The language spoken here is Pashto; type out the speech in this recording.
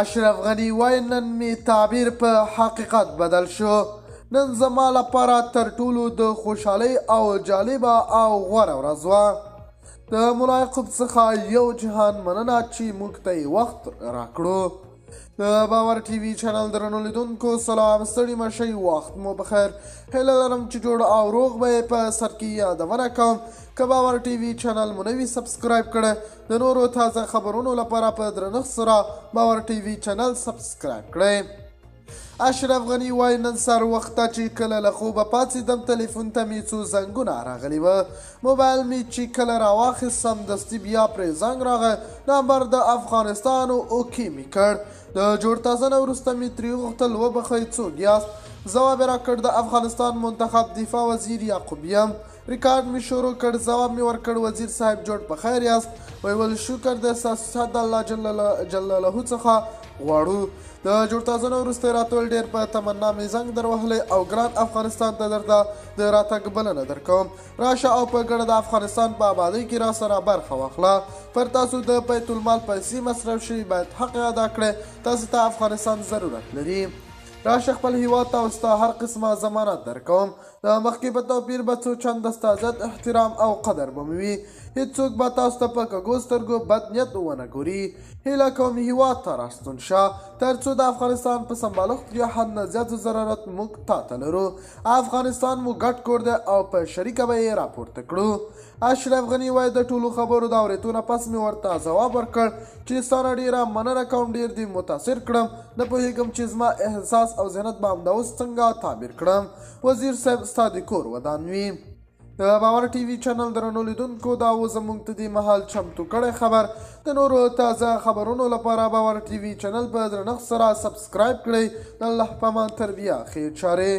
اشرف غني وایي نن می تعبیر په حقیقت بدل شو. نن زما لپاره تر ټولو د خوشحالۍ او جالبه او غوره ورځ وه. د ملا یعقوب څخه یو جهان مننه چې موږ ته یې وخت راکړو. د باور ټي وي چینل درنو لیدونکو سلام، ستړي مه شئ، وخت مو بخیر. هیله لرم چې جوړ او روغ به یې په سر کې یادونه کوم. که باور ټي وي چینل مو نه وي سبسکرایب کړی، د نورو تازه خبرونو لپاره په درنښت سره باور ټي وي چینل سبسکرایب کړئ. اشرف غني وایي نن سهار وخته چې کله له خوبه پاڅېدم تلیفون ته مې څو زنګونه راغلي وه. موبایل مې چې کله راواخیست سمدستي بیا پرې زنګ راغی. نمبر د افغانستان اوکې مې کړ. د جوړ تازه نه وروسته مې ترې وغوښتل وبخئ څوک یاست. ځواب یې راکړ د افغانستان منتخب دفاع وزیر یعقوب یم. ریکارډ مې شروع کړ، ځواب مې ورکړ وزیر صاحب جوړ په خیر یاست. ویل شکر د ستاسو د الله جل جلاله څخه غواړو. د جوړ تازه نه وروسته یې راته ویل ډېر په تمنا مې زنګ در وهلی او ګران افغانستان ته درته د راتګ بلنه درکوم. راشه او په ګډه د افغانستان په ابادۍ کې را سره برخه واخله. پر تاسو د بیت المال پیسې مصرف شوي باید حق ادا کړئ. تاسو ته افغانستان ضرورت لري. راشه خپل هیواد ته او ستا هر قسمه ضمانت درکوم. د مخکې په توپیر به څو چنده ستا عزت احترام او قدر به مې وي. هېڅوک به تاسو ته په کږو سترګو بد نیت ونه ګوري. هیله کوم هیواد ته راستون شه تر څو د افغانستان په سمبالښت یا حد نه زیات ضرورت موږ تا ته لرو. افغانستان مو ګډ کور دی او په شریکه به یې راپورته کړو. اشرف غني وایي د ټولو خبرو د اورېدو نه پس مې ورته ځواب ورکړ چې ستا نه ډېره مننه کوم، ډېر دې متاثر کړم. نه پوهېږم چې زما احساس او ذهنیت به همدا اوس څنګه تعبیر کړم. وزیر صاحب ستا د کور ودان وي. د باور ټي وي چینل درنو لیدونکو دا و زموږ ته دې مهال چمتو کړی خبر. د نورو تازه خبرونو لپاره باور ټي وي چینل په درنښت سره سبسکرایب کړئ. د الله په امان تر بیا خیر چارې.